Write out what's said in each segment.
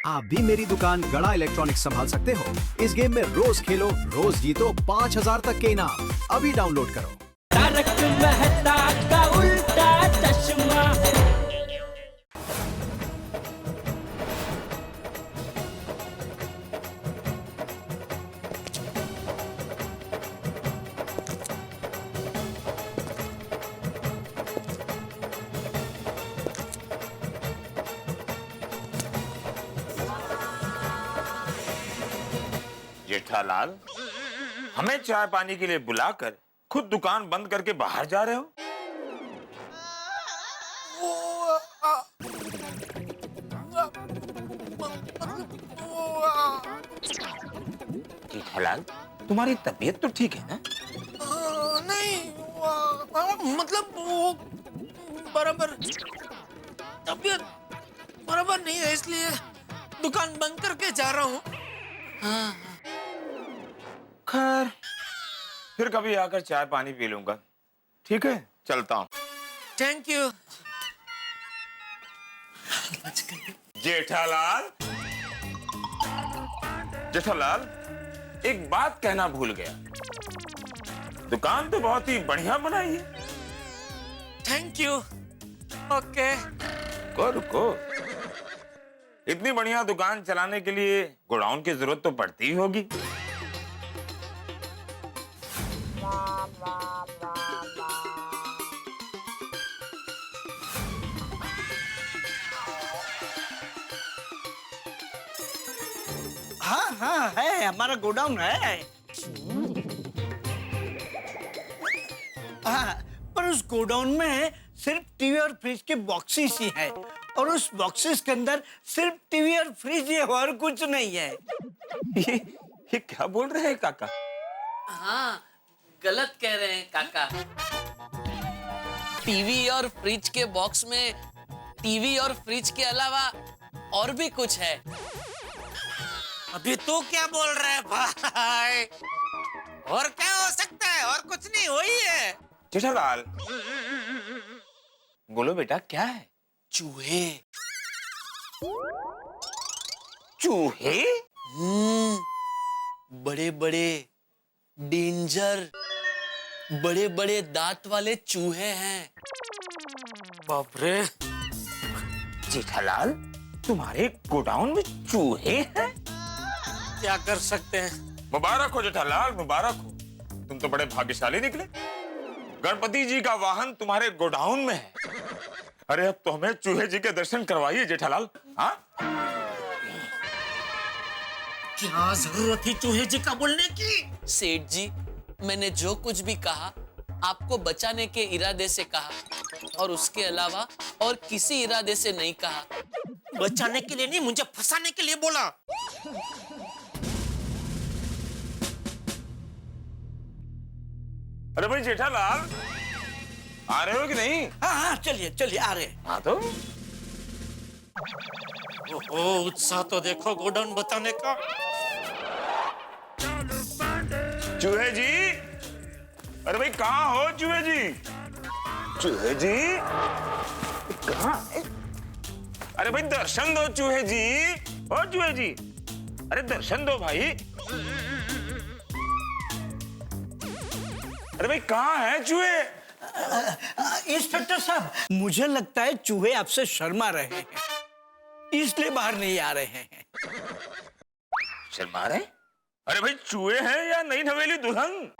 आप भी मेरी दुकान गड़ा इलेक्ट्रॉनिक्स संभाल सकते हो। इस गेम में रोज खेलो, रोज जीतो 5000 तक के इनाम। अभी डाउनलोड करो। तारक मेहता का उल्टा चश्मा। जेठालाल, हमें चाय पानी के लिए बुलाकर खुद दुकान बंद करके बाहर जा रहे हो? जेठालाल, तुम्हारी तबीयत तो ठीक है ना? नहीं, मतलब वो बराबर तबीयत बराबर नहीं है, इसलिए दुकान बंद करके जा रहा हूँ। हाँ। खैर, फिर कभी आकर चाय पानी पी लूंगा। ठीक है, चलता हूँ। Thank you. जेठालाल, जेठालाल, एक बात कहना भूल गया। दुकान तो बहुत ही बढ़िया बनाई है। Thank you. ओके। रुको, इतनी बढ़िया दुकान चलाने के लिए गोडाउन की जरूरत तो पड़ती ही होगी। हाँ हाँ है, हमारा गोडाउन है। हाँ, पर उस गोडाउन में सिर्फ टीवी और फ्रिज के बॉक्सेस ही है, और उस बॉक्सेस के अंदर सिर्फ टीवी और फ्रिज ही है, और कुछ नहीं है। ये क्या बोल रहे हैं काका? हाँ, गलत कह रहे हैं काका। टीवी और फ्रिज के बॉक्स में टीवी और फ्रिज के अलावा और भी कुछ है। अभी तू क्या बोल रहा है भाई? और क्या हो सकता है? और कुछ नहीं, वही है। जेठालाल, बोलो बेटा, क्या है? चूहे। चूहे? बड़े बड़े डेंजर, बड़े बड़े दांत वाले चूहे हैं। बाप रे। जेठालाल, तुम्हारे गोडाउन में चूहे हैं? क्या कर सकते हैं? मुबारक हो जेठालाल, मुबारक हो। तुम तो बड़े भाग्यशाली निकले। गणपति जी का वाहन तुम्हारे गोडाउन में है। अरे अब तो हमें चूहे जी के दर्शन करवाइए जेठालाल। हाँ, क्या जरूरत थी चूहे जी का बोलने की? सेठ जी, मैंने जो कुछ भी कहा आपको बचाने के इरादे से कहा, और उसके अलावा और किसी इरादे से नहीं कहा। बचाने के लिए नहीं, मुझे फंसाने के लिए बोला। अरे भाई जेठालाल, आ रहे हो कि नहीं? हाँ हाँ, चलिए चलिए, आ रहे हैं। हाँ तो ओहो, उत्साह तो देखो गोडाउन बताने का। चूहे जी, अरे भाई कहाँ हो चूहे जी? चूहे जी कहाँ? अरे भाई दर्शन दो चूहे जी। ओ चूहे जी, अरे दर्शन दो भाई। अरे भाई कहाँ है चूहे? इंस्पेक्टर साहब, मुझे लगता है चूहे आपसे शर्मा रहे हैं, इसलिए बाहर नहीं आ रहे हैं। शर्मा रहे? अरे भाई चूहे हैं या नई नवेली दुल्हन?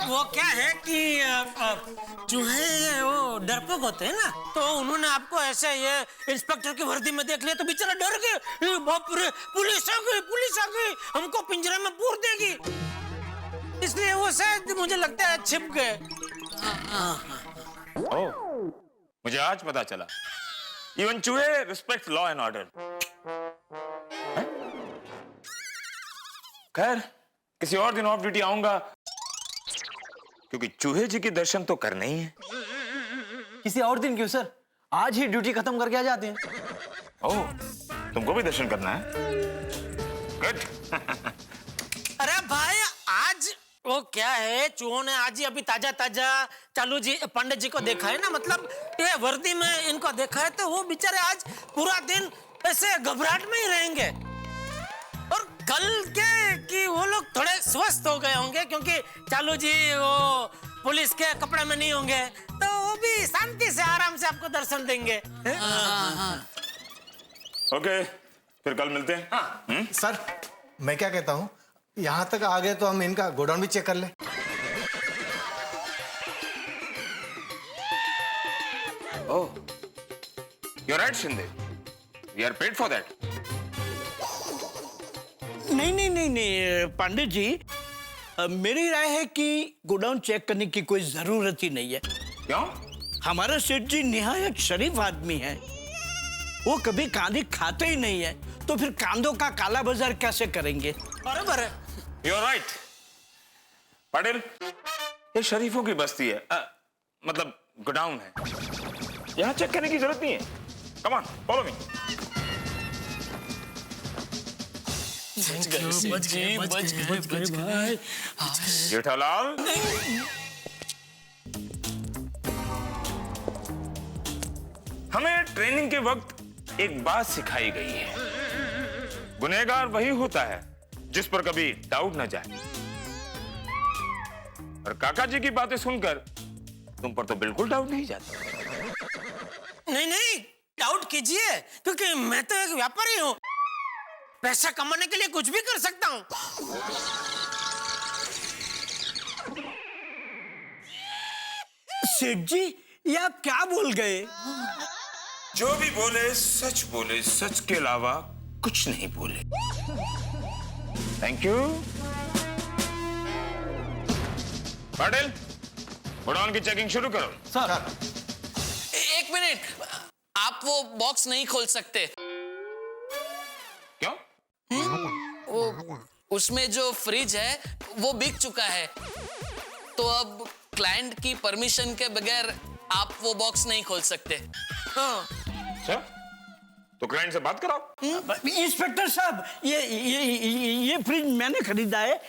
वो क्या है कि चूहे वो डरपोक होते हैं ना, तो उन्होंने आपको ऐसे ये इंस्पेक्टर की वर्दी में देख लिया तो बेचारा डर गए। बाप रे, पुलिस आ गई, पुलिस आ गई, हमको पिंजरे में पूर देगी, इसलिए वो शायद मुझे लगता है छिप गए। ओह, मुझे आज पता चला। इवन चूहे रिस्पेक्ट लॉ एंड ऑर्डर। खैर, किसी और दिन ऑफ ड्यूटी आऊंगा, क्योंकि चूहे जी के दर्शन तो करने ही है। किसी और दिन क्यों सर? आज ही ड्यूटी खत्म करके आ जाते हैं। ओह, तुमको भी दर्शन करना है? गुड। अरे भाई, आज वो वो क्या है, चूहों ने आज ही अभी ताजा ताजा चालू जी पंडित जी को देखा है ना, मतलब ये वर्दी में इनको देखा है, तो वो बेचारे आज पूरा दिन ऐसे घबराहट में ही रहेंगे। और कल के कि वो लोग थोड़े स्वस्थ हो गए होंगे, क्योंकि चालू जी वो पुलिस के कपड़े में नहीं होंगे, तो वो भी शांति से आराम से आपको दर्शन देंगे। ओके, फिर कल मिलते हैं। सर मैं क्या कहता हूँ, यहाँ तक आ गए तो हम इनका गोडाउन भी चेक कर ले। Oh, you're right, Shinde. We are paid for that. नहीं पंडित जी, मेरी राय है कि गोडाउन चेक करने की कोई जरूरत ही नहीं है। क्यों? हमारा सेठ जी निहायत शरीफ आदमी है, वो कभी कांदी खाते ही नहीं है, तो फिर कांदों का काला बाजार कैसे करेंगे? बराबर है। You're right. पाटिल, ये शरीफों की बस्ती है, मतलब गोडाउन है, यहाँ चेक करने की जरूरत नहीं है। Come on, follow me. बच गए। जेठालाल, हमें ट्रेनिंग के वक्त एक बात सिखाई गई है, गुनहगार वही होता है जिस पर कभी डाउट न जाए। और काका जी की बातें सुनकर तुम पर तो बिल्कुल डाउट नहीं जाता। नहीं, डाउट कीजिए, क्योंकि मैं तो एक व्यापारी हूँ, पैसा कमाने के लिए कुछ भी कर सकता हूँ। सेठ जी, ये आप क्या बोल गए? जो भी बोले, सच के अलावा कुछ नहीं बोले। Thank you. पाटिल, गोडाउन की चेकिंग शुरू करो। सर एक मिनट, आप वो बॉक्स नहीं खोल सकते। क्यों? वो उसमें जो फ्रिज है वो बिक चुका है, तो अब क्लाइंट की परमिशन के बगैर आप वो बॉक्स नहीं खोल सकते। हाँ। अच्छा, तो क्लाइंट से बात कराओ। इंस्पेक्टर साहब, ये फ्रिज मैंने खरीदा है,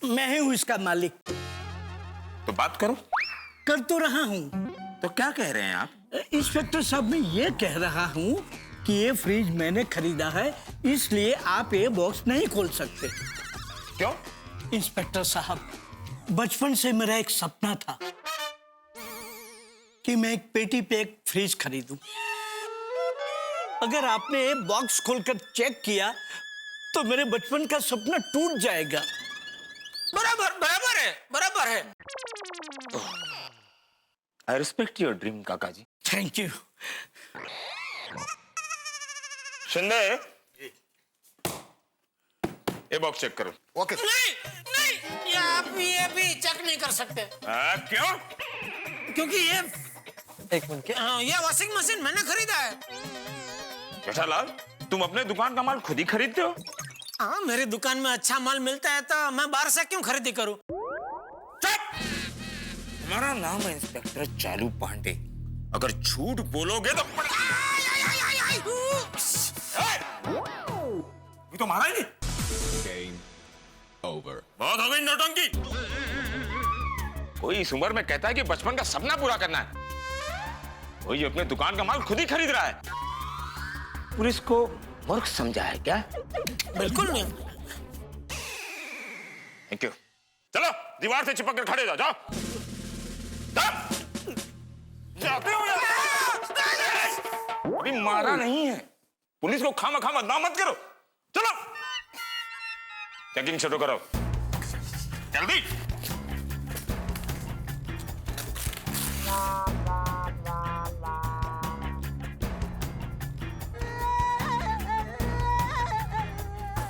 मैं ही हूँ इसका मालिक। तो बात करो। कर तो रहा हूँ। तो क्या कह रहे हैं आप? इंस्पेक्टर साहब, मैं ये कह रहा हूँ कि ये फ्रिज मैंने खरीदा है, इसलिए आप ये बॉक्स नहीं खोल सकते। क्यों? इंस्पेक्टर साहब, बचपन से मेरा एक सपना था कि मैं एक पेटी पे एक फ्रिज खरीदूं। अगर आपने ये बॉक्स खोलकर चेक किया तो मेरे बचपन का सपना टूट जाएगा। बराबर है। आई रिस्पेक्ट योर ड्रीम काका जी। Thank you. शिंदे, ये बॉक्स चेक करो। ओके। नहीं, ये आप ये भी चेक नहीं कर सकते। क्यों? क्योंकि ये एक मिनट, ये वॉशिंग मशीन मैंने खरीदा है। जेठालाल, तुम अपने दुकान का माल खुद ही खरीदते हो? हाँ, मेरी दुकान में अच्छा माल मिलता है तो मैं बाहर से क्यों खरीदी करूं? हमारा नाम है इंस्पेक्टर चालू पांडे, अगर झूठ बोलोगे तो ये तो मारा ही नहीं। बहुत हो गई नौटंकी। कोई इस उम्र में कहता है कि बचपन का सपना पूरा करना है, कोई अपने दुकान का माल खुद ही खरीद रहा है। पुलिस को मूर्ख समझा है क्या? बिल्कुल नहीं। Thank you. चलो, दीवार से चिपक कर खड़े जाओ। जाओ, जाते हो यार। अभी मारा नहीं है, पुलिस को खामा बदनाम मत करो। चलो, चेकिंग शुरू करो, जल्दी।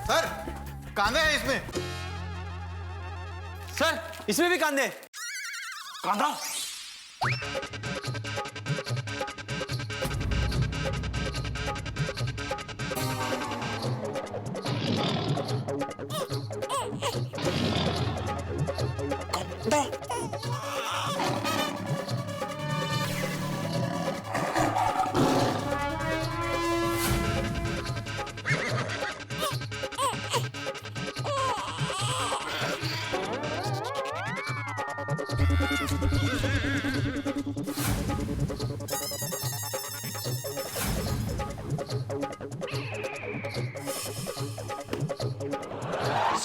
सर कांदे हैं इसमें। सर इसमें भी कांदे। कांदा?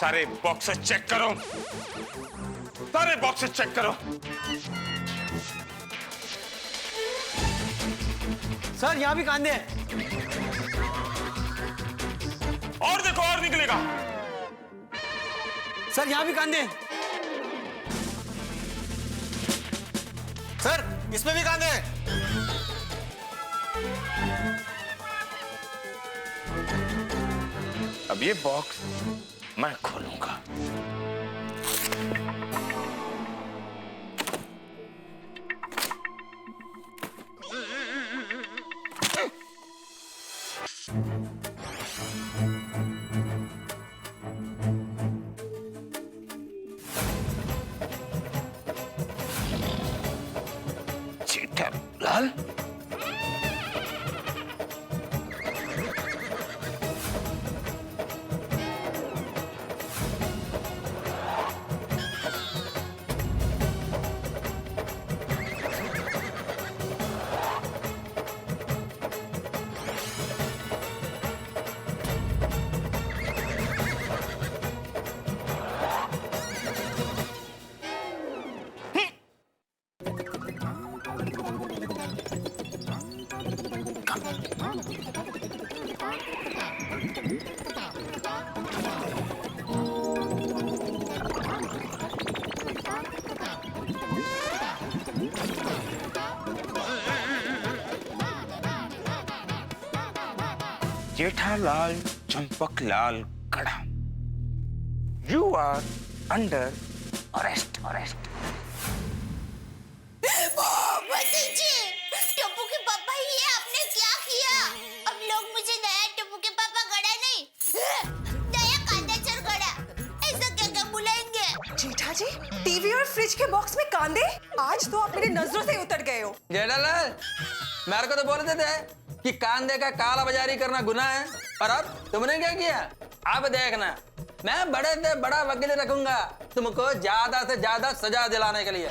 सारे बॉक्सेस चेक करो, सारे बॉक्सेस चेक करो। सर यहाँ भी कांदे हैं। और देखो, और निकलेगा। सर यहाँ भी कांदे हैं। सर इसमें भी कांदे हैं। अब ये बॉक्स मैं खोलूंगा। Jethalal, Jethalal Champaklal Gada, you are under arrest. Tappu के पापा, ये आपने क्या किया? अब लोग मुझे नया टप्पू के पापा गड़ा नहीं, नया कांदाचर गड़ा ऐसा क्या क्या बुलाएंगे? जेठा जी, टीवी और फ्रिज के बॉक्स में कांदे? आज तो आप मेरी नजरों से उतर गए हो। जेठालाल, मेरे को तो बोल देते हैं कि कांदे का काला बाजारी करना गुनाह है, और अब तुमने क्या किया? अब देखना, मैं बड़े से बड़ा वकील रखूंगा तुमको ज्यादा से ज्यादा सजा दिलाने के लिए।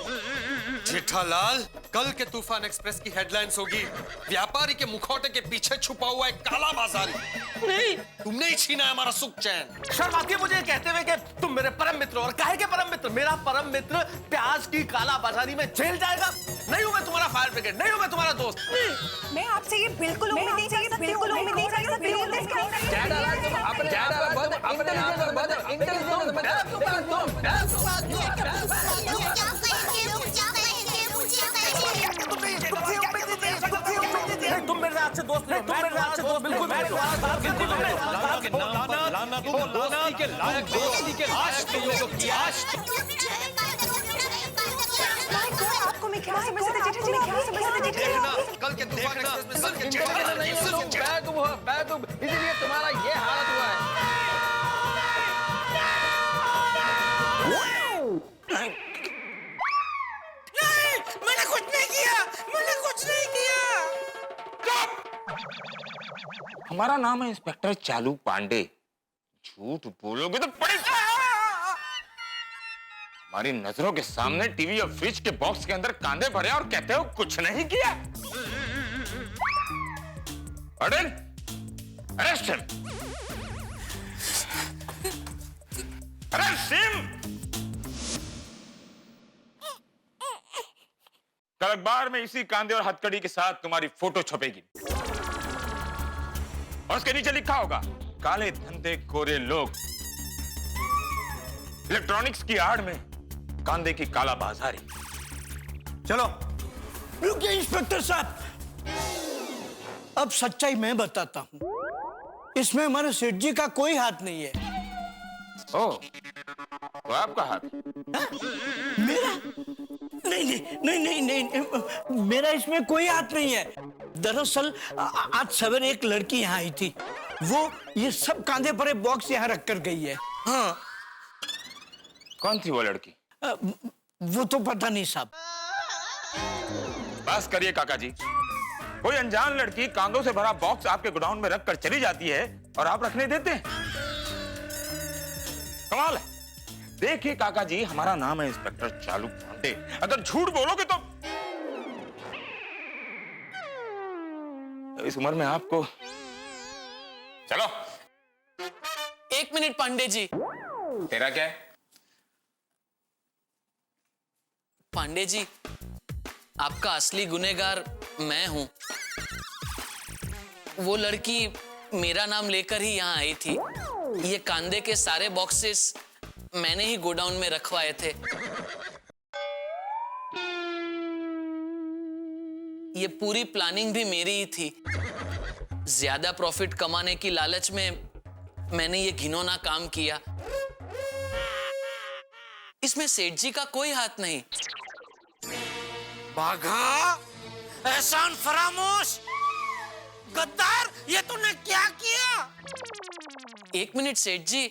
जेठालाल, कल के तूफान एक्सप्रेस की हेडलाइंस होगी, व्यापारी के मुखौटे के पीछे छुपा हुआ एक काला बाजारी। नहीं, तुमने ही छीना है हमारा सुख चैन। शर्म आती है मुझे कहते हुए कि तुम मेरे परम मित्र हो। और काहे के परम मित्र? मेरा परम मित्र प्याज की काला बाजारी में जेल जाएगा? नहीं हूं मैं तुम्हारा फायर ब्रिगेड, नहीं हूं मैं तुम्हारा दोस्त। मैं आपसे ये बिल्कुल उम्मीद नहीं कर सकती। जेठालाल, तुम अपने बहुत इंटेलिजेंट हो, बहुत इंटेलिजेंट हो। तुम मेरे हाथ से दोस्त नहीं, तुम मेरे हाथ से दोस्त बिल्कुल नहीं। आपको मैं क्या समझ सकती? जेठा जी ने क्या समझ सकती? कल के तूफान एक्सप्रेस में सबके बैकअप, इसीलिए तुम्हारा ये हालत हुआ है। नहीं, मैंने कुछ नहीं किया, मैंने कुछ नहीं किया। हमारा नाम है इंस्पेक्टर चालू पांडे। झूठ बोलोगे तो पड़े। हमारी नजरों के सामने टीवी और फ्रिज के बॉक्स के अंदर कांदे भरे और कहते हो कुछ नहीं किया। Arrest him, arrest him. कल अखबार में इसी कांदे और हथकड़ी के साथ तुम्हारी फोटो छपेगी और उसके नीचे लिखा होगा, काले धंधे कोरे लोग, इलेक्ट्रॉनिक्स की आड़ में कांदे की काला बाजारी। चलो रुकिए इंस्पेक्टर साहब, अब सच्चाई मैं बताता हूं। इसमें हमारे सेठ जी का कोई हाथ नहीं है। ओह, तो आपका हाथ? मेरा? नहीं नहीं नहीं नहीं नहीं, मेरा इसमें कोई हाथ नहीं है। दरअसल आज सवेरे एक लड़की यहाँ आई थी, वो ये सब कांधे भरे बॉक्स यहाँ रख कर गई है। हाँ, कौन थी वो लड़की? वो तो पता नहीं साहब। बस करिए काका जी, कोई अनजान लड़की कांदों से भरा बॉक्स आपके गोडाउन में रखकर चली जाती है और आप रखने देते हैं? कमाल है। देखिए काका जी, हमारा नाम है इंस्पेक्टर चालू पांडे। अगर झूठ बोलोगे तो इस उम्र में आपको। चलो 1 मिनट पांडे जी, तेरा क्या है? पांडे जी, आपका असली गुनहगार मैं हूं। वो लड़की मेरा नाम लेकर ही यहाँ आई थी। ये कांदे के सारे बॉक्सेस मैंने ही गोडाउन में रखवाए थे। ये पूरी प्लानिंग भी मेरी ही थी। ज्यादा प्रॉफिट कमाने की लालच में मैंने ये घिनौना काम किया। इसमें सेठ जी का कोई हाथ नहीं। बाघा, एहसान फरामोश, गद्दार, ये तूने क्या किया? एक मिनट सेठ जी,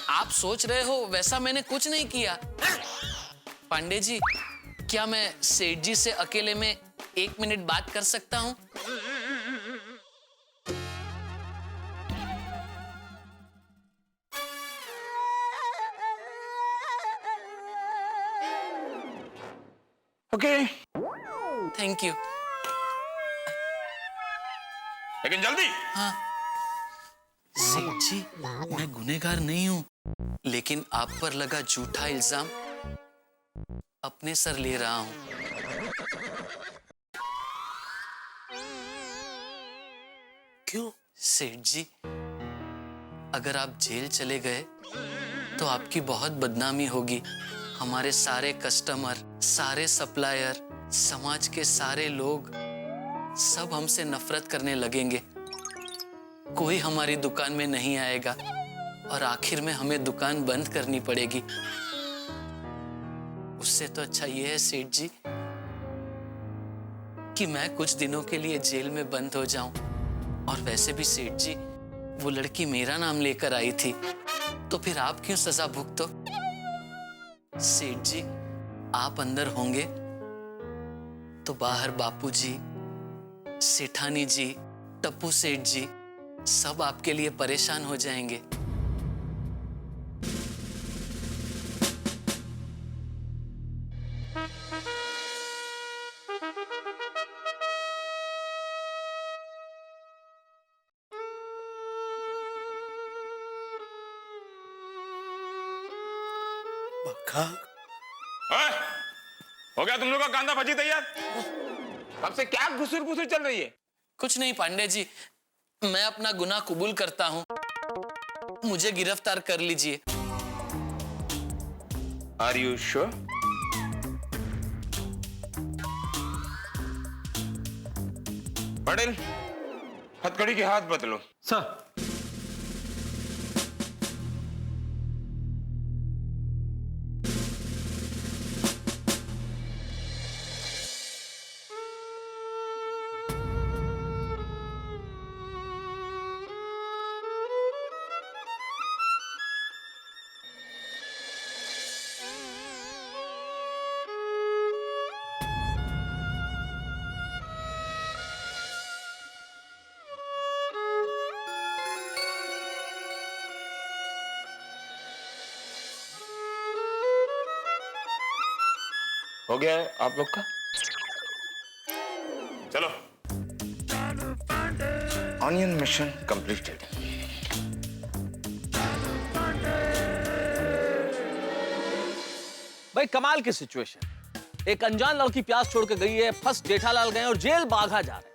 आप सोच रहे हो वैसा मैंने कुछ नहीं किया। पांडे जी, क्या मैं सेठ जी से अकेले में 1 मिनट बात कर सकता हूं? Okay, thank you. लेकिन जल्दी। हाँ सेठ जी, मैं गुनहगार नहीं हूं, लेकिन आप पर लगा झूठा इल्जाम अपने सर ले रहा हूं। क्यों? सेठ जी, अगर आप जेल चले गए तो आपकी बहुत बदनामी होगी। हमारे सारे कस्टमर, सारे सप्लायर, समाज के सारे लोग सब हमसे नफरत करने लगेंगे। कोई हमारी दुकान में नहीं आएगा और आखिर में हमें दुकान बंद करनी पड़ेगी। उससे तो अच्छा ये है सेठ जी कि मैं कुछ दिनों के लिए जेल में बंद हो जाऊं। और वैसे भी सेठ जी, वो लड़की मेरा नाम लेकर आई थी, तो फिर आप क्यों सजा भुगतो? सेठ जी, आप अंदर होंगे तो बाहर बापूजी, सेठानी जी, टप्पू सेठ जी सब आपके लिए परेशान हो जाएंगे। हो गया तुम लोग का कांदा भजी तैयार? कब से क्या घुसुर पुसुर चल रही है? कुछ नहीं पांडे जी, मैं अपना गुनाह कबूल करता हूं। मुझे गिरफ्तार कर लीजिए। Are you sure? पटेल, हथकड़ी के हाथ बदलो। सर। हो गया है आप लोग का? चलो, ऑनियन मिशन कंप्लीटेड। भाई कमाल की सिचुएशन। एक अनजान लड़की प्यास छोड़ के गई है, फर्स्ट जेठालाल गए और जेल बाघा जा रहे हैं।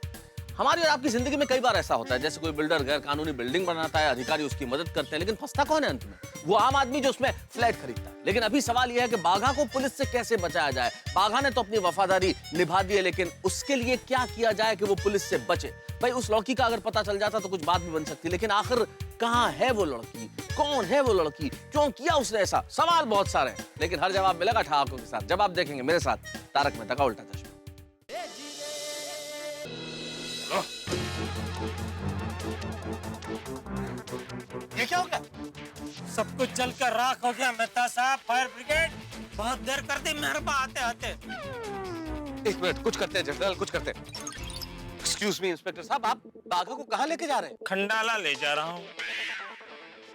हमारी और आपकी जिंदगी में कई बार ऐसा होता है, जैसे कोई बिल्डर गैर कानूनी बिल्डिंग बनाता है, अधिकारी उसकी मदद करते हैं, लेकिन फंसता कौन है अंत में? वो आम आदमी जो उसमें फ्लैट खरीदता है। लेकिन अभी सवाल यह है कि बाघा को पुलिस से कैसे बचाया जाए। बाघा ने तो अपनी वफादारी निभा दी है, लेकिन उसके लिए क्या किया जाए कि वो पुलिस से बचे। भाई उस लड़की का अगर पता चल जाता तो कुछ बात भी बन सकती, लेकिन आखिर कहाँ है वो लड़की, कौन है वो लड़की, क्यों किया उसने ऐसा? सवाल बहुत सारे हैं, लेकिन हर जवाब मिलेगा ठहाकों के साथ। जवाब देखेंगे मेरे साथ तारक मेहता का उल्टा चश्मा। ये क्या हो गया? सब कुछ जल कर राख हो गया। मेहता साहब, फायर ब्रिगेड, बहुत देर कर दी मेहरबा आते आते। एक मिनट, कुछ करते हैं जनरल, कुछ करते हैं। एक्सक्यूज मी इंस्पेक्टर साहब, आप बाघा को कहाँ लेके जा रहे हैं? खंडाला ले जा रहा हूँ।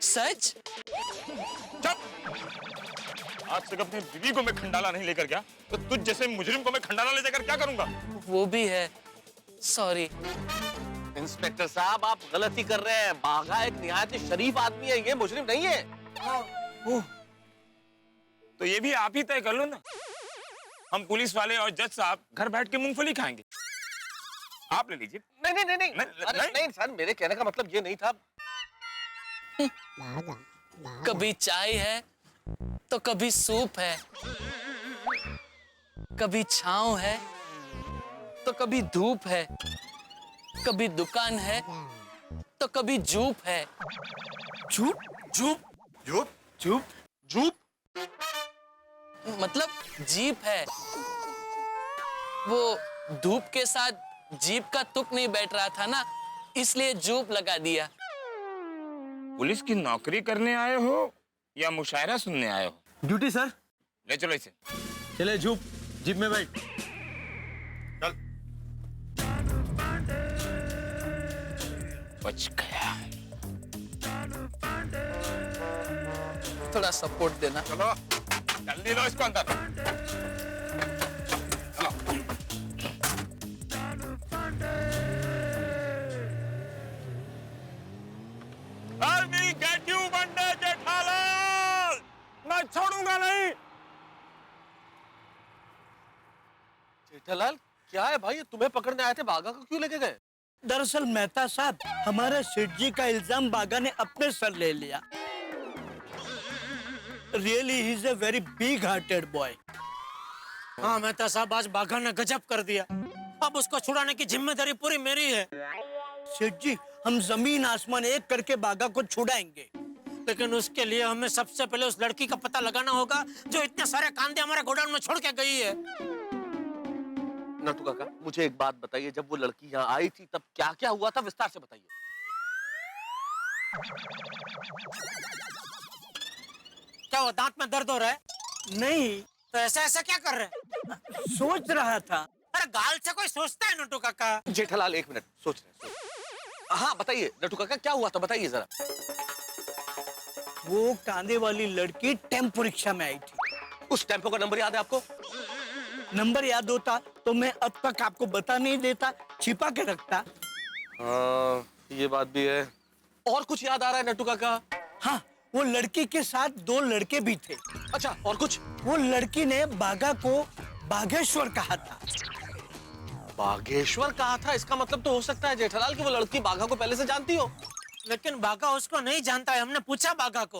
सच? आज तक अपनी बीवी को मैं खंडाला नहीं लेकर गया, तो तुझ जैसे मुजरिम को मैं खंडाला ले जाकर क्या करूंगा? वो भी है, सॉरी। इंस्पेक्टर साहब, आप गलती कर रहे हैं। बाघा एक निहायत शरीफ आदमी है, ये मुजरिम नहीं है। ओह, तो ये भी आप ही तय कर लो ना। हम पुलिस वाले और जज साहब घर बैठ के मूंगफली खाएंगे। आप ले लीजिए। नहीं नहीं नहीं नहीं, अरे नहीं सर, मेरे कहने का मतलब ये नहीं था। कभी चाय है तो कभी सूप है, कभी छांव है तो कभी धूप है, कभी दुकान है तो कभी जूप है। झूप जूप जूप जूप जूप मतलब जीप है। वो धूप के साथ जीप का तुक नहीं बैठ रहा था ना, इसलिए जूप लगा दिया। पुलिस की नौकरी करने आए हो या मुशायरा सुनने आए हो? Duty sir. ले चलो इसे। चले झूप, जीप में बैठ। चल। बच गया। थोड़ा सपोर्ट देना। चलो जल्दी लो इसको अंदर। चलो। I will get you one day, Jethalal. मैं छोड़ूंगा नहीं। जेठालाल क्या है भाई, तुम्हें पकड़ने आए थे, बागा को क्यों लेके गए? दरअसल मेहता साहब, हमारे सेठ जी का इल्जाम बागा ने अपने सर ले लिया। Really he is a very big hearted boy. हाँ मेहता साहब, आज बाघा ने गजब कर दिया। अब उसको छुड़ाने की जिम्मेदारी पूरी मेरी है। सेठ जी, हम जमीन आसमान एक करके बागा को छुड़ाएंगे, लेकिन उसके लिए हमें सबसे पहले उस लड़की का पता लगाना होगा जो इतने सारे कांदे हमारे गोडाउन में छोड़ के गई है। नटू काका, मुझे एक बात बताइए, जब वो लड़की यहाँ आई थी तब क्या क्या हुआ था, विस्तार से बताइए। क्या वो दांत में दर्द हो रहा है? नहीं तो ऐसा ऐसा क्या कर रहे हैं? सोच रहा था। अरे गाल से कोई सोचता है नटू काका? जेठालाल एक मिनट, सोच रहे। हाँ बताइए नटू काका, क्या हुआ था, बताइए जरा। वो कांदे वाली लड़की टेम्पो रिक्शा में आई थी। उस टेम्पो का नंबर याद है आपको? नंबर याद होता तो मैं अब तक आपको बता नहीं देता, छिपा के रखता। हाँ ये बात भी है। और कुछ याद आ रहा है नटू काका? हाँ, वो लड़की के साथ दो लड़के भी थे। अच्छा, और कुछ? वो लड़की ने बागा को बागेश्वर कहा था। बागेश्वर कहा था? इसका मतलब तो हो सकता है जेठालाल कि वो लड़की बाघा को पहले से जानती हो। लेकिन बाघा उसको नहीं जानता है। हमने पूछा बाघा को।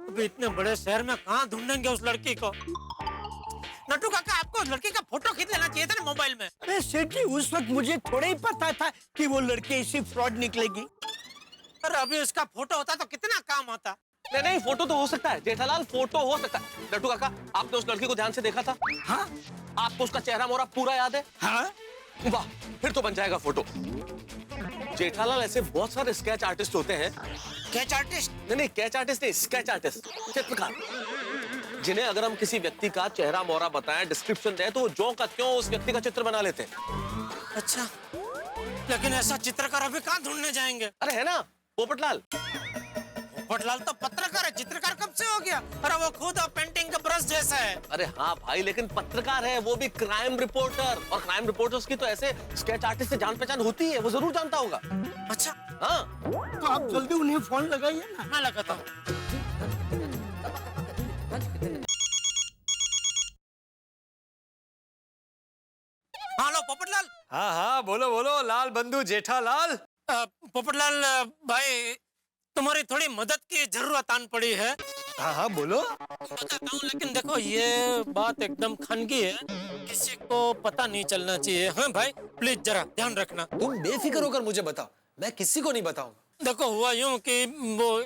अभी इतने बड़े शहर में कहाँ ढूंढेंगे उस लड़की को? नटू काका, आपको उस लड़की का फोटो खींच लेना चाहिए था ना मोबाइल में। अरे सेठ जी, उस वक्त मुझे थोड़ा ही पता था कि वो लड़की ऐसी फ्रॉड निकलेगी। अरे अभी उसका फोटो होता तो कितना काम आता। नहीं नहीं, फोटो तो हो सकता है जेठालाल, फोटो हो सकता है। नटू काका, आपने उस लड़की को ध्यान से देखा था? हाँ। आपको उसका चेहरा मोहरा पूरा याद है? हाँ। वाह, फिर तो बन जाएगा फोटो। जेठालाल, ऐसे बहुत सारे स्केच आर्टिस्ट होते हैं। Sketch artist? नहीं, कैच आर्टिस्ट नहीं, स्केच आर्टिस्ट, चित्रकार, जिन्हें अगर हम किसी व्यक्ति का चेहरा मोहरा बताएं, डिस्क्रिप्शन दें, तो वो ज्यों का त्यों उस व्यक्ति का चित्र बना लेते हैं। अच्छा, लेकिन ऐसा चित्रकार अभी कहाँ ढूंढने जाएंगे? अरे है ना, पोपटलाल। पोपटलाल तो पत्रकार है, चित्रकार कब से हो गया? अरे वो खुद पेंटिंग का ब्रश जैसा है। अरे हाँ भाई, लेकिन पत्रकार है, वो भी क्राइम रिपोर्टर, और क्राइम रिपोर्टर्स की तो ऐसे स्केच आर्टिस्ट से जान पहचान होती है, वो जरूर जानता होगा। अच्छा हाँ, तो आप जल्दी उन्हें फोन लगाइए ना। मैं लगाता हूँ। हेलो पोपटलाल। हाँ हाँ, बोलो बोलो लाल बंधु जेठालाल। पोपटलाल भाई, तुम्हारी थोड़ी मदद की जरूरत आन पड़ी है। हाँ हाँ बोलो। बताता हूँ, लेकिन देखो ये बात एकदम खानगी है, किसी को पता नहीं चलना चाहिए। हाँ भाई, प्लीज जरा ध्यान रखना। तुम बेफिक्र होकर मुझे बताओ, मैं किसी को नहीं बताऊंगा। देखो हुआ यूं कि वो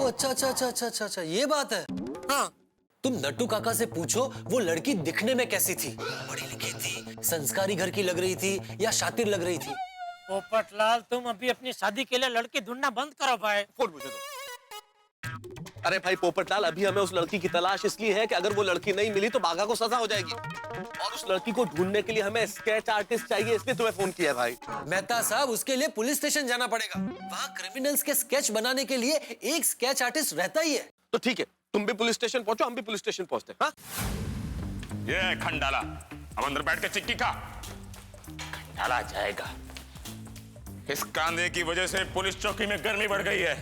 अच्छा अच्छा अच्छा अच्छा अच्छा अच्छा, ये बात है। हाँ, तुम नट्टू काका से पूछो वो लड़की दिखने में कैसी थी, पढ़ी लिखी थी, संस्कारी घर की लग रही थी या शातिर लग रही थी। पोपटलाल, तुम अभी अपनी शादी के लिए लड़की ढूंढना बंद करो भाई। फोन मुझे दो। अरे भाई पोपटलाल, अभी हमें उस लड़की की तलाश इसलिए है कि अगर वो लड़की नहीं मिली तो बाघा को सजा हो जाएगी, और उस लड़की को ढूंढने के लिए हमें स्केच आर्टिस्ट चाहिए, इसलिए तुम्हें फोन किया है भाई। मेहता साहब, उसके लिए पुलिस स्टेशन जाना पड़ेगा। वहाँ क्रिमिनल्स के स्केच बनाने के लिए एक स्केच आर्टिस्ट रहता ही है। तो ठीक है, तुम भी पुलिस स्टेशन पहुंचो, हम भी पुलिस स्टेशन पहुंचते हैं। हाँ? ये खंडाला, अब अंदर बैठ के चिक्की खा, डाला जाएगा। इस कांदे की वजह से पुलिस चौकी में गर्मी बढ़ गई है।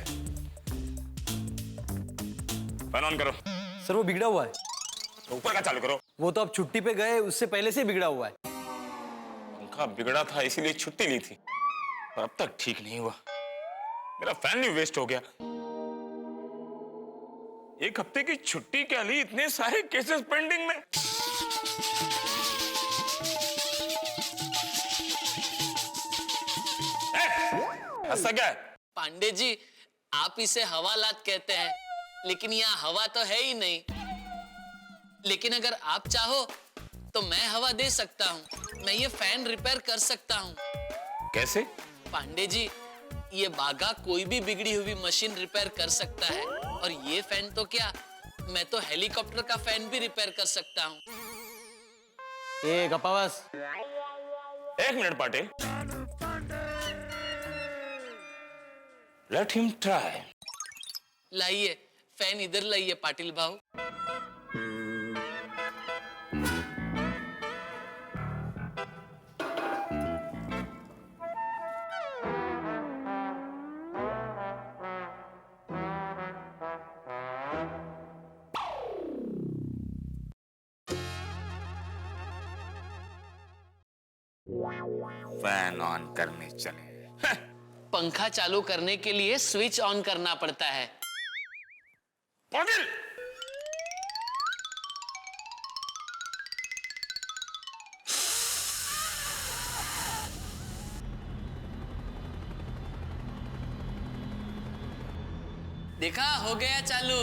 फैन ऑन करो। सर वो बिगड़ा हुआ है। तो ऊपर का चालू करो। वो तो अब छुट्टी पे गए, उससे पहले से बिगड़ा हुआ है। पंखा बिगड़ा था इसीलिए छुट्टी ली थी, पर अब तक ठीक नहीं हुआ। मेरा फैन भी वेस्ट हो गया। एक हफ्ते की छुट्टी क्या ली, इतने सारे केसेस पेंडिंग में। ऐसा क्या है? पांडे जी, आप इसे हवालात कहते हैं, लेकिन यहाँ हवा तो है ही नहीं। लेकिन अगर आप चाहो तो मैं हवा दे सकता हूँ। मैं ये फैन रिपेयर कर सकता हूँ। कैसे? पांडे जी, ये बागा कोई भी बिगड़ी हुई मशीन रिपेयर कर सकता है, और ये फैन तो क्या, मैं तो हेलीकॉप्टर का फैन भी रिपेयर कर सकता हूँ। ए गप्पावास। एक minute Patil, let him try. लाइए फैन, इधर लाइए पाटिल भाऊ। फैन ऑन करने चले। पंखा चालू करने के लिए स्विच ऑन करना पड़ता है। पाटिल! देखा, हो गया चालू।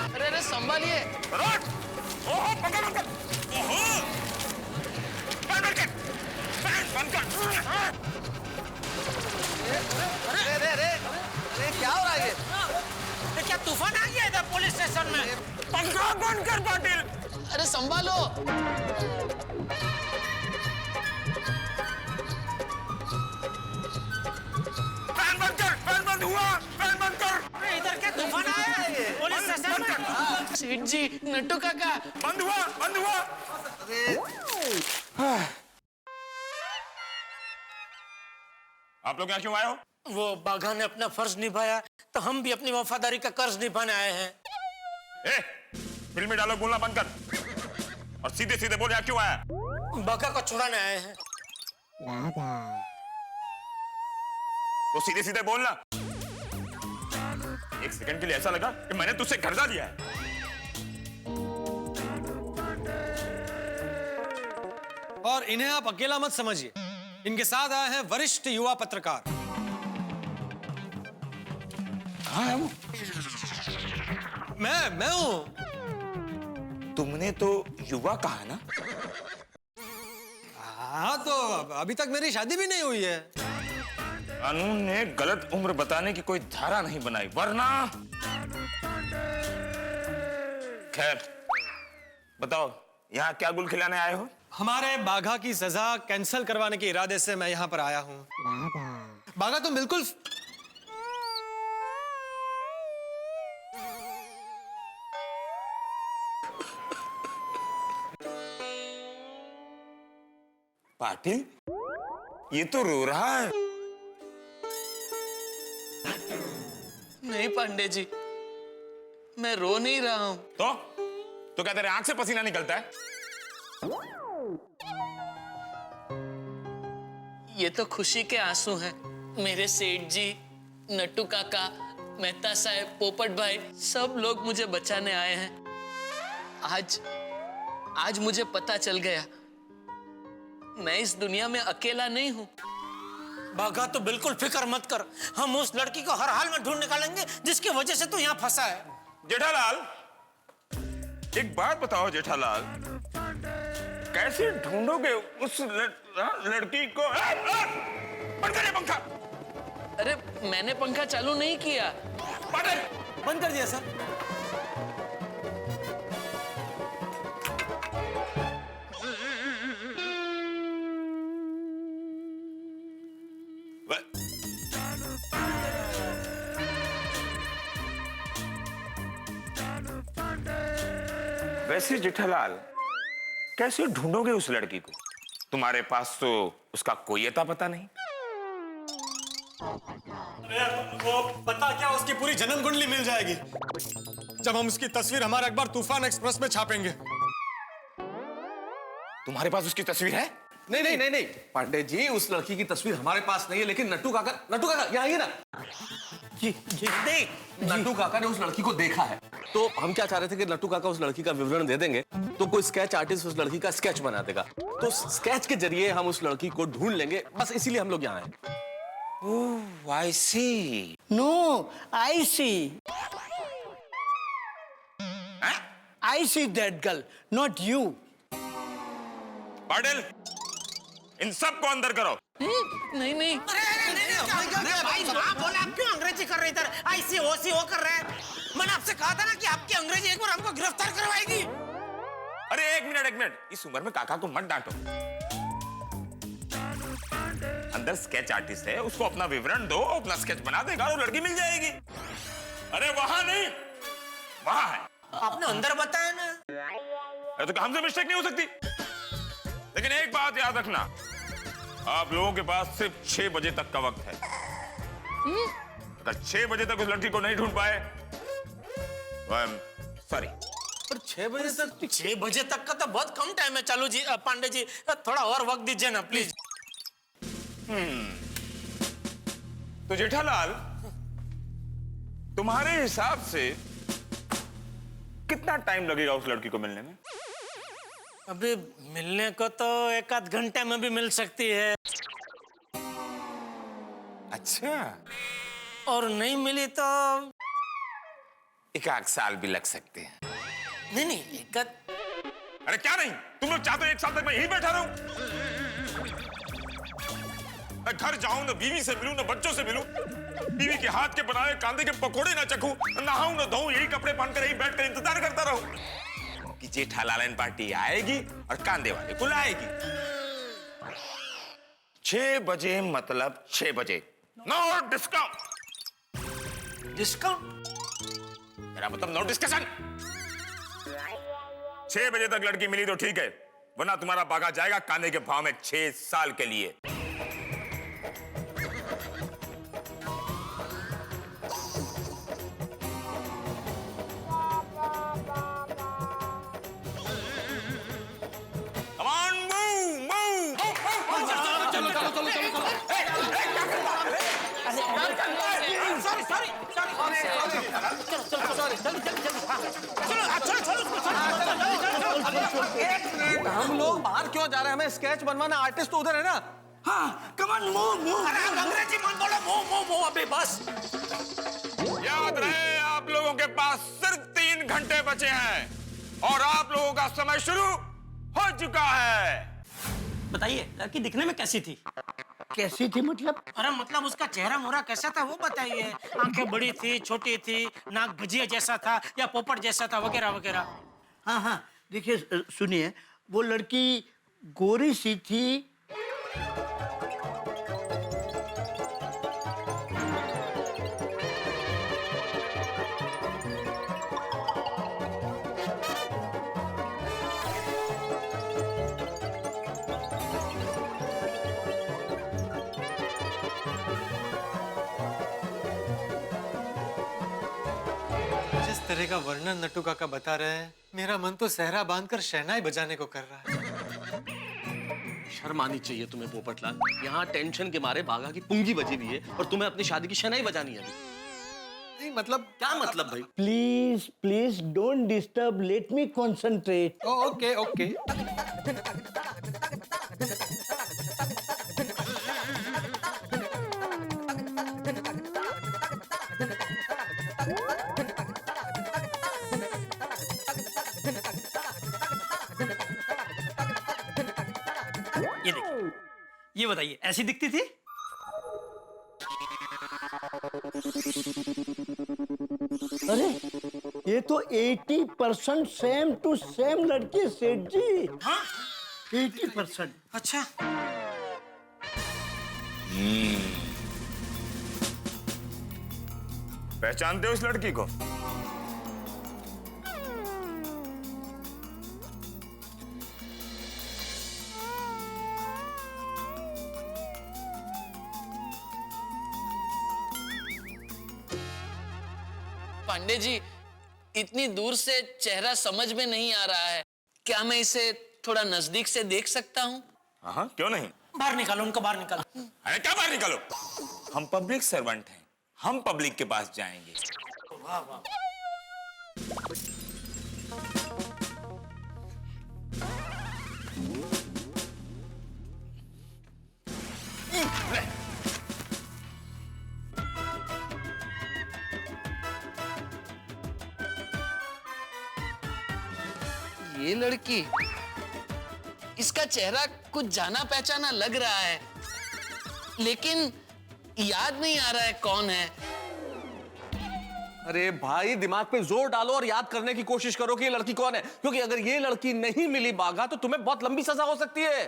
अरे अरे संभालिए। ओहो, पकड़ पकड़। ओहो, फैन बंद कर, फैन बंद कर। अरे क्या हो रहा है ये? क्या तूफान आ गया इधर पुलिस स्टेशन में? पंखा बंद कर पाटिल। अरे संभालो। फैन बंद कर, फैन बंद हुआ, फैन बंद कर। इधर क्या तूफान आया है पुलिस स्टेशन में? सेठ जी, नट्टू काका। बंद हुआ, बंद हुआ। आप लोग यहाँ क्यों आए हो? वो बाघा ने अपना फर्ज निभाया, तो हम भी अपनी वफादारी का कर्ज निभाने आए हैं। ए, फिल्मी डायलॉग बोलना बंद कर और सीधे सीधे बोल, यहाँ क्यों आया? बाघा को छुड़ाने आए हैं। तो सीधे सीधे बोलना। एक सेकंड के लिए ऐसा लगा कि मैंने तुझसे कर्जा लिया है। और इन्हें आप अकेला मत समझिए, इनके साथ आए हैं वरिष्ठ युवा पत्रकार। कहाँ है वो? मैं हूं। तुमने तो युवा कहा ना? हाँ, तो अभी तक मेरी शादी भी नहीं हुई है। कानून ने गलत उम्र बताने की कोई धारा नहीं बनाई, वरना। खैर, बताओ यहाँ क्या गुल खिलाने आए हो? हमारे बाघा की सजा कैंसिल करवाने के इरादे से मैं यहाँ पर आया हूँ। बाघा तुम बिल्कुल पाटिल, ये तो रो रहा है। नहीं पांडे जी, मैं रो नहीं रहा हूं। तो क्या तेरे आंख से पसीना निकलता है? ये तो खुशी के आंसू हैं। मेरे सेठ जी, नट्टू काका, मेहता साहब, पोपट भाई, सब लोग मुझे बचाने आए हैं। आज मुझे पता चल गया, मैं इस दुनिया में अकेला नहीं हूं। बाघा, तो बिल्कुल फिक्र मत कर, हम उस लड़की को हर हाल में ढूंढ निकालेंगे जिसकी वजह से तू यहाँ फंसा है। जेठालाल, एक बात बताओ जेठालाल, कैसे ढूंढोगे उस लड़की को? बंद करिए पंखा। अरे मैंने पंखा चालू नहीं किया। बंद कर दिया सर। वैसे जेठालाल, कैसे ढूंढोगे उस लड़की को? तुम्हारे पास तो उसका कोई अता पता नहीं। वो पता क्या, उसकी पूरी जन्म कुंडली मिल जाएगी जब हम उसकी तस्वीर हमारे अखबार तूफान एक्सप्रेस में छापेंगे। तुम्हारे पास उसकी तस्वीर है? नहीं नहीं नहीं नहीं पांडे जी, उस लड़की की तस्वीर हमारे पास नहीं है, लेकिन नट्टू काका यहाँ आइए ना जी जी नहीं, नट्टू काका ने उस लड़की को देखा है। तो हम क्या चाह रहे थे कि नट्टू काका उस लड़की का विवरण दे देंगे तो कोई स्केच आर्टिस्ट उस लड़की का स्केच बना देगा, तो स्केच के जरिए हम उस लड़की को ढूंढ लेंगे, बस इसीलिए हम लोग यहाँ आए। Oh, I see. No I see, I see that girl, not you. Patil, इन सबको अंदर करो। नहीं नहीं भाई आप बोले, आप क्यों अंग्रेजी कर रहे इधर? ऐसी ओसी वो कर रहे हैं। मैंने आपसे कहा था ना कि आपकी अंग्रेजी एक बार हमको गिरफ्तार करवाएगी। अरे एक मिनट, इस उम्र में काका को मत डांटो। अंदर स्केच आर्टिस्ट है, उसको अपना विवरण दो, अपना स्केच बना देगा और लड़की मिल जाएगी। अरे वहां नहीं, वहां है। आपने अंदर बताया ना। अरे तो हमसे मिस्टेक नहीं हो सकती। लेकिन एक बात याद रखना, आप लोगों के पास सिर्फ 6 बजे तक का वक्त है। अगर 6 बजे तक उस लड़की को नहीं ढूंढ पाए तो आई एम सॉरी। पर 6 बजे तक? 6 बजे तक का तो बहुत कम टाइम है। चालू जी, पांडे जी, थोड़ा और वक्त दीजिए ना प्लीज। तो जेठालाल, तुम्हारे हिसाब से कितना टाइम लगेगा उस लड़की को मिलने में? अभी मिलने को तो 1 आध घंटे में भी मिल सकती है। अच्छा, और नहीं मिली तो 1 आध साल भी लग सकते हैं। नहीं, 1 आध। अरे क्या नहीं, तुम लोग चाहते हो 1 साल तक मैं यहीं बैठा रहूं? मैं घर जाऊं, ना बीवी से मिलूं, ना बच्चों से मिलूं, बीवी के हाथ के बनाए कांदे के पकोड़े ना चखूं, नहाऊं ना धोऊं, यही कपड़े पहनकर यहीं बैठकर इंतजार करता रहूं कि जेठालाल पार्टी आएगी और कांदे वाले को लाएगी। 6 बजे मतलब 6 बजे, नो डिस्काउंट। डिस्काउंट? मेरा मतलब नो डिस्कशन। 6 बजे तक लड़की मिली तो ठीक है, वरना तुम्हारा बागा जाएगा कांदे के भाव में 6 साल के लिए। हम लोग बाहर क्यों जा रहे हैं? हमें स्केच बनवाना, आर्टिस्ट तो उधर है ना। हाँ, कम ऑन, मूव। अरे आप अंग्रेजी मत बोलो, मूव अभी बस। याद रहे, आप लोगों के पास सिर्फ 3 घंटे बचे हैं और आप लोगों का समय शुरू हो चुका है। बताइए, लड़की दिखने में कैसी थी? कैसी थी मतलब? अरे मतलब उसका चेहरा मोहरा कैसा था वो बताइए। आंखें बड़ी थी, छोटी थी, नाक भजिया जैसा था या पोपट जैसा था, वगैरह वगैरह। हाँ, देखिए सुनिए, वो लड़की गोरी सी थी। जिस तरह का वर्णन नट्टू काका बता रहे हैं, मेरा मन तो सहरा बांधकर शहनाई बजाने को कर रहा है। शर्म आनी चाहिए तुम्हें पोपटलाल, यहाँ टेंशन के मारे बागा की पुंगी बजी हुई है और तुम्हें अपनी शादी की शहनाई बजानी है। नहीं मतलब क्या मतलब भाई? Please don't disturb, let me concentrate. Okay. ये देखिए, ये बताइए, ऐसी दिखती थी? अरे ये तो 80% सेम टू सेम लड़की सेठ जी। हाँ? 80%। अच्छा। पहचानते हो उस लड़की को? पांडे जी, इतनी दूर से चेहरा समझ में नहीं आ रहा है, क्या मैं इसे थोड़ा नजदीक से देख सकता हूँ? हाँ, क्यों नहीं? बाहर निकालो उनको, बाहर निकालो। अरे क्या बाहर निकालो? हम पब्लिक सर्वेंट हैं, हम पब्लिक के पास जाएंगे। वाह वाह। ये लड़की, इसका चेहरा कुछ जाना पहचाना लग रहा है, लेकिन याद नहीं आ रहा है कौन है। अरे भाई, दिमाग पे जोर डालो और याद करने की कोशिश करो कि ये लड़की कौन है, क्योंकि अगर ये लड़की नहीं मिली बाघा तो तुम्हें बहुत लंबी सजा हो सकती है।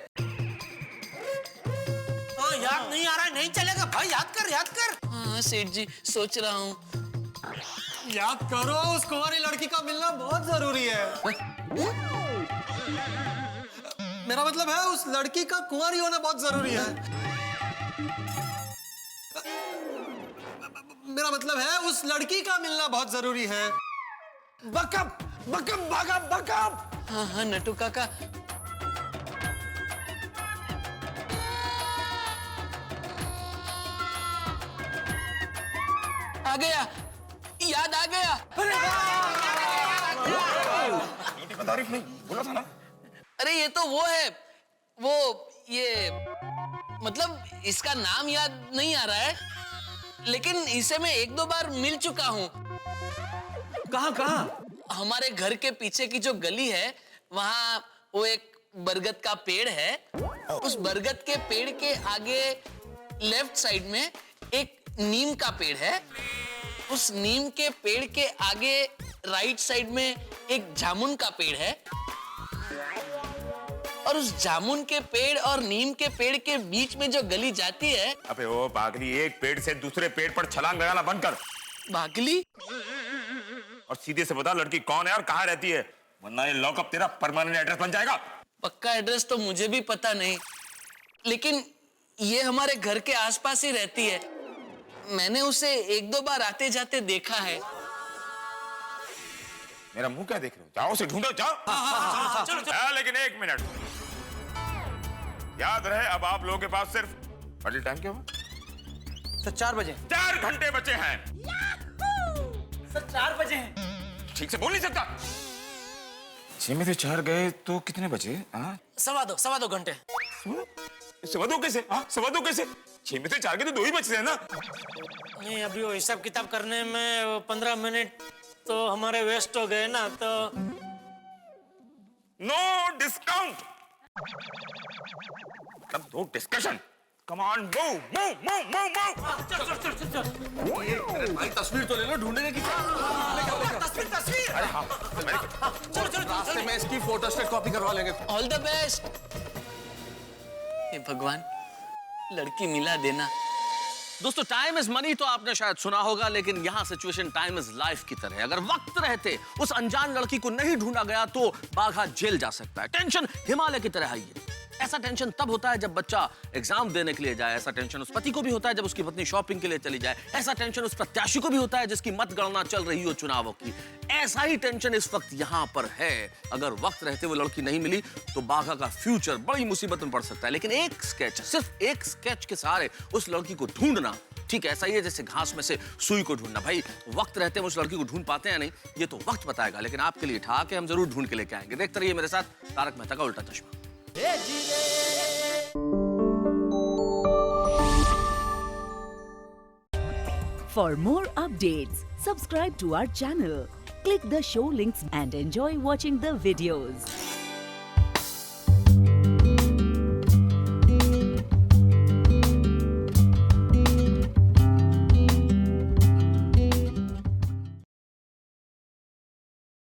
याद नहीं आ रहा है, नहीं चलेगा भाई, याद कर, याद कर। हाँ सेठ जी, सोच रहा हूँ। याद करो, उस कुंवारी लड़की का मिलना बहुत जरूरी है। मेरा मतलब है, उस लड़की का कुंवारी होना बहुत जरूरी है। मेरा मतलब है, उस लड़की का मिलना बहुत जरूरी है। बकअप बकअप भागा बकअप। हाँ हाँ नटू काका। आ गया, याद आ गया। तारीफ नहीं बोला था ना? अरे ये तो वो है, वो ये मतलब इसका नाम याद नहीं आ रहा है, लेकिन इसे मैं एक दो बार मिल चुका हूँ। कहाँ? हमारे घर के पीछे की जो गली है, वहाँ वो एक बरगद का पेड़ है। उस बरगद के पेड़ के आगे लेफ्ट साइड में एक नीम का पेड़ है। उस नीम के पेड़ के आगे राइट साइड में एक जामुन का पेड़ है। और उस जामुन के पेड़ और नीम के पेड़ के बीच में जो गली जाती है। अबे ओ बागली, एक पेड़ से दूसरे पेड़ पर छलांग लगाना बंद कर। बागली? और सीधे से बता लड़की कौन है और कहाँ रहती है, वरना ये लॉकअप तेरा परमानेंट एड्रेस बन जाएगा। पक्का एड्रेस तो मुझे भी पता नहीं, लेकिन ये हमारे घर के आसपास ही रहती है। मैंने उसे एक दो बार आते जाते देखा है। मेरा मुंह क्या देख रहे हो? जाओ उसे ढूंढो, जाओ। चलो। लेकिन एक मिनट याद रहे, अब आप लोगों के पास सिर्फ टाइम क्या हुआ? सर 4 बजे। 4 घंटे बचे हैं। सर 4 बजे हैं। ठीक से बोल नहीं सकता। 6 में से 4 गए तो कितने बचे? सवा दो घंटे। सवा दो कैसे? 6 में से 4 के तो 2 ही बचे हैं ना। नहीं, अभी वो हिसाब किताब करने में 15 मिनट तो हमारे वेस्ट हो गए ना, तो no discount, no discussion. Come on, move. भाई तस्वीर तो ले लो, ढूंढने की तस्वीर। अरे हाँ, चलो। रास्ते में इसकी फोटोस्टेट कॉपी करवा लेंगे। All the best. हे भगवान, लड़की मिला देना। दोस्तों, टाइम इज मनी तो आपने शायद सुना होगा, लेकिन यहाँ सिचुएशन टाइम इज लाइफ की तरह है। अगर वक्त रहते उस अनजान लड़की को नहीं ढूंढा गया तो बाघा जेल जा सकता है। टेंशन हिमालय की तरह है। ऐसा टेंशन तब होता है जब बच्चा एग्जाम देने के लिए जाए। ऐसा टेंशन उस पति को भी होता है जब उसकी पत्नी शॉपिंग के लिए चली जाए। ऐसा टेंशन उस प्रत्याशी को भी होता है जिसकी मतगणना चल रही हो चुनावों की। ऐसा ही टेंशन इस वक्त यहाँ पर है। अगर वक्त रहते वो लड़की नहीं मिली तो बाघा का फ्यूचर बड़ी मुसीबत में पड़ सकता है। लेकिन एक स्केच, सिर्फ एक स्केच के सहारे उस लड़की को ढूंढना ठीक ऐसा ही है जैसे घास में से सुई को ढूंढना। भाई वक्त रहते हम उस लड़की को ढूंढ पाते हैं नहीं, ये तो वक्त बताएगा। लेकिन आपके लिए ठा के हम जरूर ढूंढ के लेके आएंगे। देखते रहिए मेरे साथ तारक मेहता का उल्टा चश्मा। For more updates, subscribe to our channel, click the show links and enjoy watching the videos.